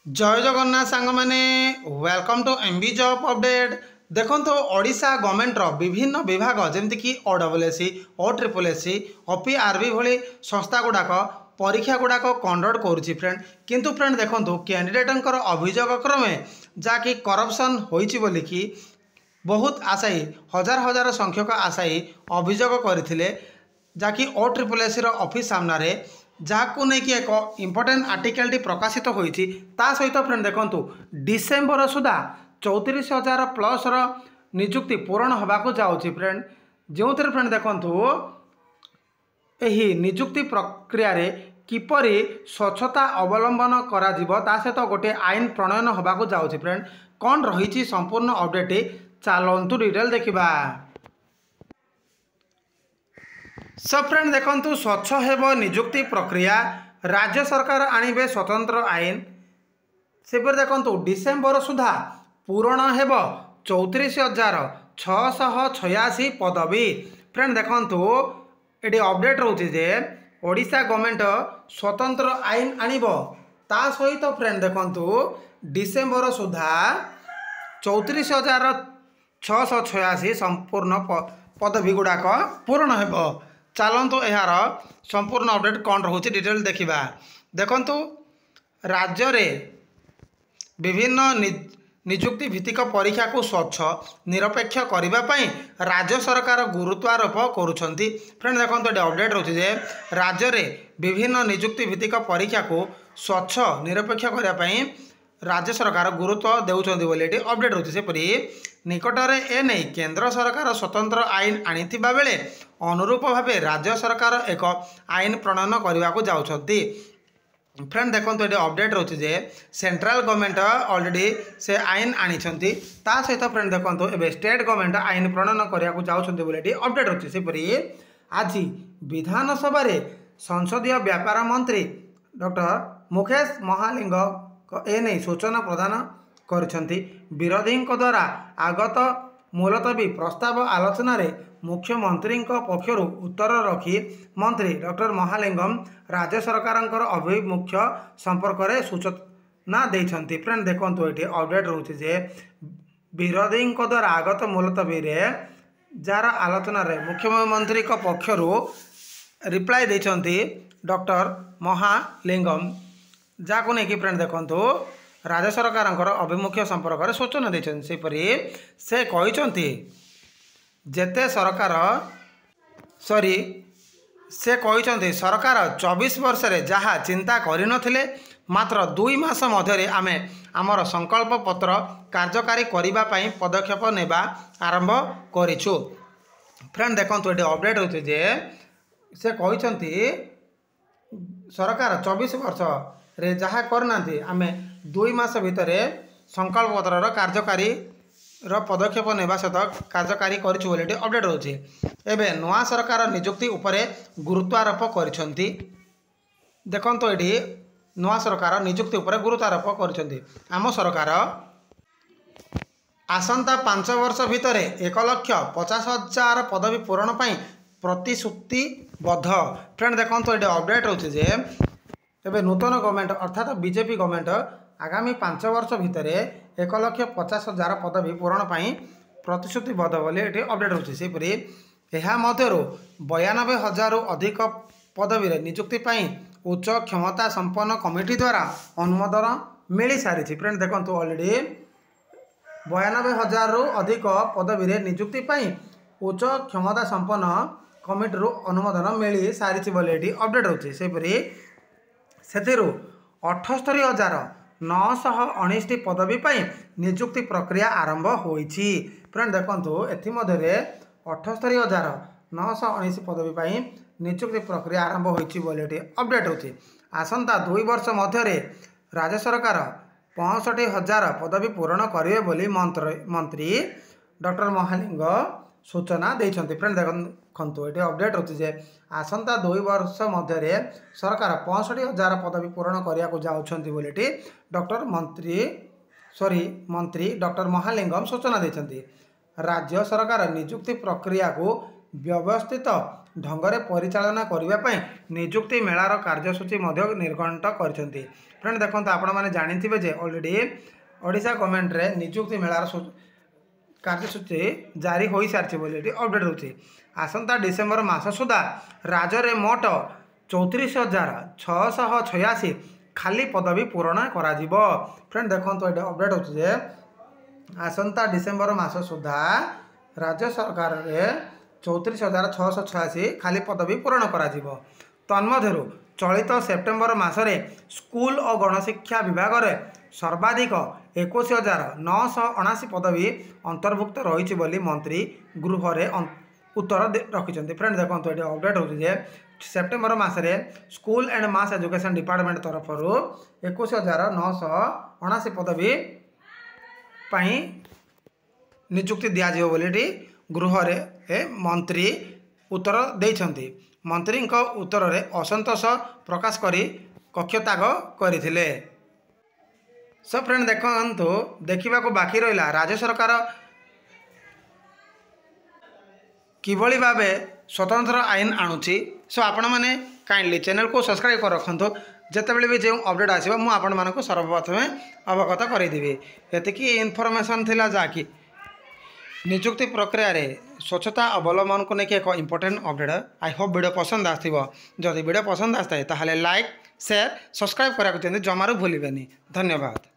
जय जगन्नाथ सांग मैंने welcome to MB job update. देखो ओडिशा गवर्नमेंटर विभिन्न विभाग जमीक ओडब्ल्यूएससी OSSC OPRB भली संस्था गुड़ाक परीक्षा गुड़ाक कंडक्ट करुच्ची फ्रेंड। किंतु फ्रेंड देखो कैंडिडेटर अभियोग क्रमे जहाँकि करप्शन होइछि बोलिकी बहुत आशायी हजार हजार संख्यक आशायी अभियोग करते जहाँकि OSSC ऑफिस सामने जहाँ नहीं एक इम्पोर्टेंट आर्टिकल प्रकाशित होती सहित फ्रेंड देखो डिसेम्बर सुधा 34,000 प्लस निजुक्ति पूरण होगाक जाऊँगी फ्रेंड। जो फ्रेंड देखो यही निजुक्ति प्रक्रिया रे किपरि स्वच्छता अवलंबन करा सहित गोटे आईन प्रणयन होगाक जाऊँगी फ्रेंड। कौन रही संपूर्ण अपडेट चलतु डिटेल देखा। सब फ्रेंड देखो स्वच्छ हेब निजुक्ति प्रक्रिया राज्य सरकार आणवे स्वतंत्र आईन सेपर देखो डिसेम्बर सुधा पूरण हेब 34,686 पदवी। फ्रेंड देखो ये अपडेट रोचे जे ओडिशा गवर्नमेंट स्वतंत्र आईन आणव सहित फ्रेंड देखो डिसेम्बर सुधा 34,686 संपूर्ण पदवी गुड़ाक पूरण हेब। चलतु यार संपूर्ण अपडेट कौन रोचे डिटेल देखा। देखु राज्य रे विभिन्न निजुक्ति भित्तिक परीक्षा को स्वच्छ निरपेक्ष करने राज्य सरकार गुरुत्वारोप करुछंती। फ्रेंड देखो ये अपडेट रोचे जे राज्य रे विभिन्न निजुक्ति भित्तिक परीक्षा को स्वच्छ निरपेक्ष करने राज्य सरकार गुरुत्व देउछंती बोली ये अपडेट रोचे। सेपरी निकटरे एने केंद्र सरकार स्वतंत्र आईन आनिथिबा बेले अनुरूप भावे राज्य सरकार एक आईन प्रणयन करने को जाउछंती। फ्रेंड देखो ये अपडेट रोचे जे सेंट्रल गवर्नमेंट ऑलरेडी से आईन आनिछंती सहित फ्रेंड देखो ए स्टेट गवर्नमेंट आईन प्रणयन करने को जाउछंती बोली ये अपडेट रोचे। सेपरी आज विधानसभा संसदीय व्यापार मंत्री डॉक्टर मुकेश महालिंग एने सूचना प्रदान करछंती। विरोधी द्वारा आगत मुलतवी प्रस्ताव आलोचना रे मुख्यमंत्री पक्षर उत्तर रखी मंत्री डॉक्टर महालिंगम राज्य सरकार अभिमुख्य संपर्क में सूचना देछंती। फ्रेंड देखो ये अपडेट रोचे जे विरोधी द्वारा आगत मुलतवी जार आलोचना रे मुख्यमंत्री पक्षर रिप्लाई देछंती डॉक्टर महालिंगम जहाँ नहीं कि फ्रेंड देखो राज्य सरकार अभिमुख्य संपर्क में सूचना देछंती। सेपरी से कहते जेते सरकार सॉरी से कहते सरकार 24 वर्ष रे जहाँ चिंता करिनथिले मात्र 2 मास मध्य आमे आमर संकल्प पत्र कार्यकारी करबा पई पदक्षेप नेबा आरंभ करिछु। फ्रेंड देखो ये अपडेट होते जे से कहते सरकार 24 वर्ष रे जहाँ करना आमे 2 मास भितर संकल्प पत्र कार्यकारी पदक्षेप नेबा सहित कार्यकारी करिछु बोली अपडेट रोचे। एवं नवा सरकार निजुक्ति उपरे गुरुत्वारोप करिसंती। देखंतो एठी नवा सरकार निजुक्ति उपरे गुरुत्वारोप करिसंती। आम सरकार आसंता 5 वर्ष भितर 1,50,000 पदवी पूरण पाई प्रतिश्रुतिबद्ध। फ्रेंड देखंतो एठी अपडेट रोचे जे एवं नूतन गवर्नमेंट अर्थात बीजेपी गवर्नमेंट आगामी 5 वर्ष भितर 1,50,000 पदवी पूरण पाई प्रतिश्रुतिबद्ध बोली ये अपडेट होची। सेपरी यह मध्यरु 92,000 अधिक पदवी निजुक्ति पाई उच्च क्षमता संपन्न कमिटी द्वारा अनुमोदन मिल सारी। फ्रेंड देखो ऑलरेडी 92,000 अधिक पदवी निजुक्ति पाई उच्च क्षमता संपन्न कमिटी अनुमोदन मिल सारी बोली ये अपडेट होची। सेपरी से 78,919 पदवी पाई निजुक्ति प्रक्रिया आरंभ होईछि। फ्रेंड देखो एमध्य 78,919 पदवी पाई निजुक्ति प्रक्रिया आरंभ होईछि बोली अपडेट होछि। आसंता 2 वर्ष मध्य राज्य सरकार 65,000 पदवी पूरण करेंगे बोली मंत्री डॉक्टर महालिंग सूचना देछंती। फ्रेंड देखो ये अपडेट होछि जे आसंता 2 वर्ष मध्य सरकार 65,000 पदवी पूरण करने को जाउछंती बोली डॉक्टर मंत्री डॉक्टर महालिंगम सूचना देछंती। राज्य सरकार निजुक्ति प्रक्रिया को व्यवस्थित ढंग परिचालना करने निजुक्ति मेलार कार्यसूची निर्घंट करछंती। फ्रेंड देखो आपण मैंने जानी जे ऑलरेडी ओडिशा गवर्नमेंट रे निजुक्ति मेलार कार्यसूची जारी हो सारी बोली अपडेट होची। आसंता डिसेम्बर मास सुधा राज्य में मोट 34,686 खाली पदवी पूरण करा जीवो। फ्रेंड देखो ये अपडेट होची जे आसंता डिसेम्बर मास सुधा राज्य सरकार रे 34,686 खाली पदवी पूरण करा जीवो। तन्मध्यरु चलित सेप्टेम्बर मासरे स्कूल और गणशिक्षा विभाग रे सर्वाधिक 21,979 पदवी अंतर्भुक्त रही बोली मंत्री गृह रे उत्तर रखिंट। फ्रेंड देखो ये अपडेट होचे सेप्टेम्बर मासरे school and mass education department तरफ 21,979 पदवी निजुक्ति दिज्व बोली गृह रे मंत्री उत्तर देइछंती। मंत्री उत्तर रे असंतोष प्रकाश करी कक्षत्याग करथिले। सो फ्रेंड देखो देखा बाकी रहा राज्य सरकार किभली भावे स्वतंत्र आईन आणुची। सो आपण मैंने काइंडली चैनल को सब्सक्राइब कर रखु जितेबाला भी जो अपडेट आसो मुझे आपण मानक सर्वप्रथमे अवगत करदेवि। एतिकी इनफॉरमेशन थिला जाकि निजुक्ति प्रक्रिया रे स्वच्छता अवलंबन को लेकिन एक important update. I hope video पसंद आसो। जदि वीडियो पसंद आसता है ताहले लाइक शेयर सब्सक्राइब करा जमारू भूलिबेनी। धन्यवाद।